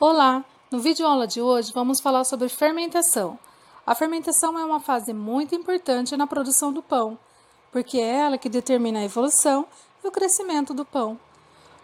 Olá! No vídeo aula de hoje vamos falar sobre fermentação. A fermentação é uma fase muito importante na produção do pão, porque é ela que determina a evolução e o crescimento do pão.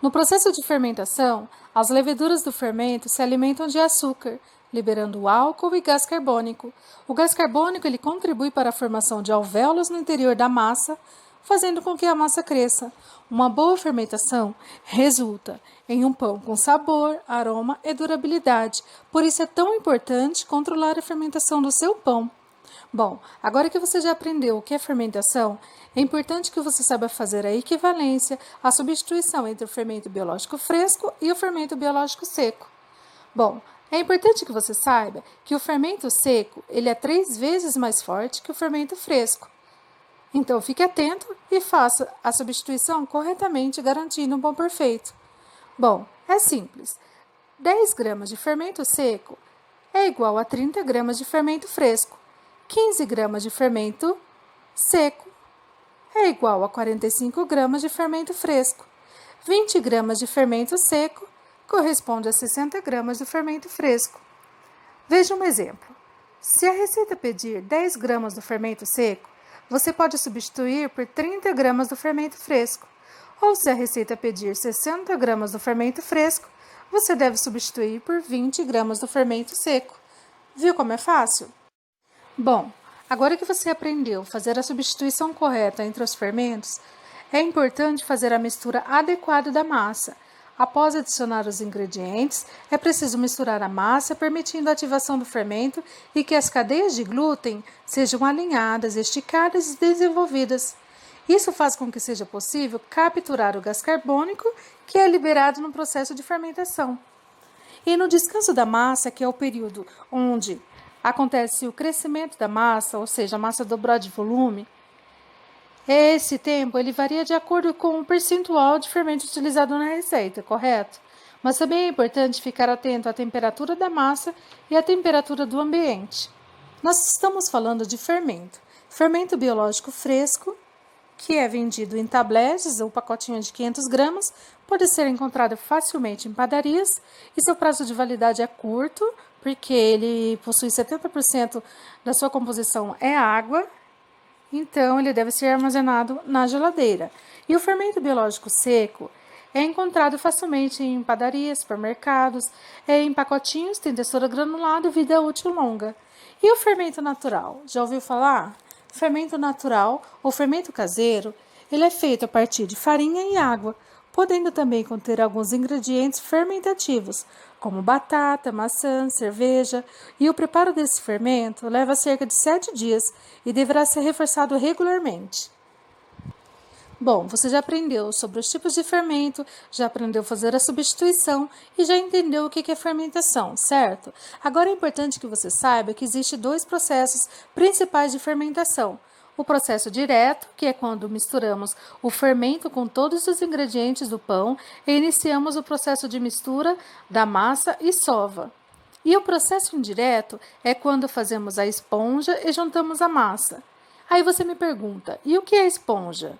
No processo de fermentação, as leveduras do fermento se alimentam de açúcar, liberando álcool e gás carbônico. O gás carbônico ele contribui para a formação de alvéolos no interior da massa, fazendo com que a massa cresça. Uma boa fermentação resulta em um pão com sabor, aroma e durabilidade. Por isso é tão importante controlar a fermentação do seu pão. Bom, agora que você já aprendeu o que é fermentação, é importante que você saiba fazer a equivalência, a substituição entre o fermento biológico fresco e o fermento biológico seco. Bom, é importante que você saiba que o fermento seco ele é 3 vezes mais forte que o fermento fresco. Então, fique atento e faça a substituição corretamente, garantindo um pão perfeito. Bom, é simples. 10 gramas de fermento seco é igual a 30 gramas de fermento fresco. 15 gramas de fermento seco é igual a 45 gramas de fermento fresco. 20 gramas de fermento seco corresponde a 60 gramas de fermento fresco. Veja um exemplo. Se a receita pedir 10 gramas do fermento seco, você pode substituir por 30 gramas do fermento fresco. Ou se a receita pedir 60 gramas do fermento fresco, você deve substituir por 20 gramas do fermento seco. Viu como é fácil? Bom, agora que você aprendeu a fazer a substituição correta entre os fermentos, é importante fazer a mistura adequada da massa. Após adicionar os ingredientes, é preciso misturar a massa, permitindo a ativação do fermento e que as cadeias de glúten sejam alinhadas, esticadas e desenvolvidas. Isso faz com que seja possível capturar o gás carbônico que é liberado no processo de fermentação. E no descanso da massa, que é o período onde acontece o crescimento da massa, ou seja, a massa dobrou de volume, esse tempo ele varia de acordo com o percentual de fermento utilizado na receita, correto? Mas também é importante ficar atento à temperatura da massa e à temperatura do ambiente. Nós estamos falando de fermento. Fermento biológico fresco, que é vendido em tabletes ou pacotinho de 500 gramas, pode ser encontrado facilmente em padarias e seu prazo de validade é curto, porque ele possui 70% da sua composição é água. Então, ele deve ser armazenado na geladeira. E o fermento biológico seco é encontrado facilmente em padarias, supermercados, em pacotinhos, tem textura granulada e vida útil longa. E o fermento natural? Já ouviu falar? Fermento natural ou fermento caseiro, ele é feito a partir de farinha e água, podendo também conter alguns ingredientes fermentativos, como batata, maçã, cerveja, e o preparo desse fermento leva cerca de 7 dias e deverá ser reforçado regularmente. Bom, você já aprendeu sobre os tipos de fermento, já aprendeu a fazer a substituição e já entendeu o que é fermentação, certo? Agora é importante que você saiba que existem 2 processos principais de fermentação. O processo direto, que é quando misturamos o fermento com todos os ingredientes do pão e iniciamos o processo de mistura da massa e sova. E o processo indireto é quando fazemos a esponja e juntamos a massa. Aí você me pergunta, e o que é esponja?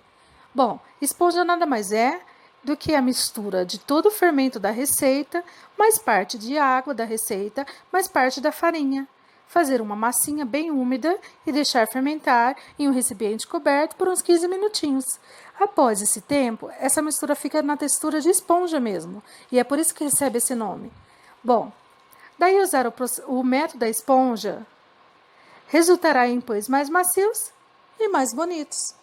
Bom, esponja nada mais é do que a mistura de todo o fermento da receita, mais parte de água da receita, mais parte da farinha. Fazer uma massinha bem úmida e deixar fermentar em um recipiente coberto por uns 15 minutinhos. Após esse tempo, essa mistura fica na textura de esponja mesmo, e é por isso que recebe esse nome. Bom, daí usar o método da esponja resultará em pães mais macios e mais bonitos.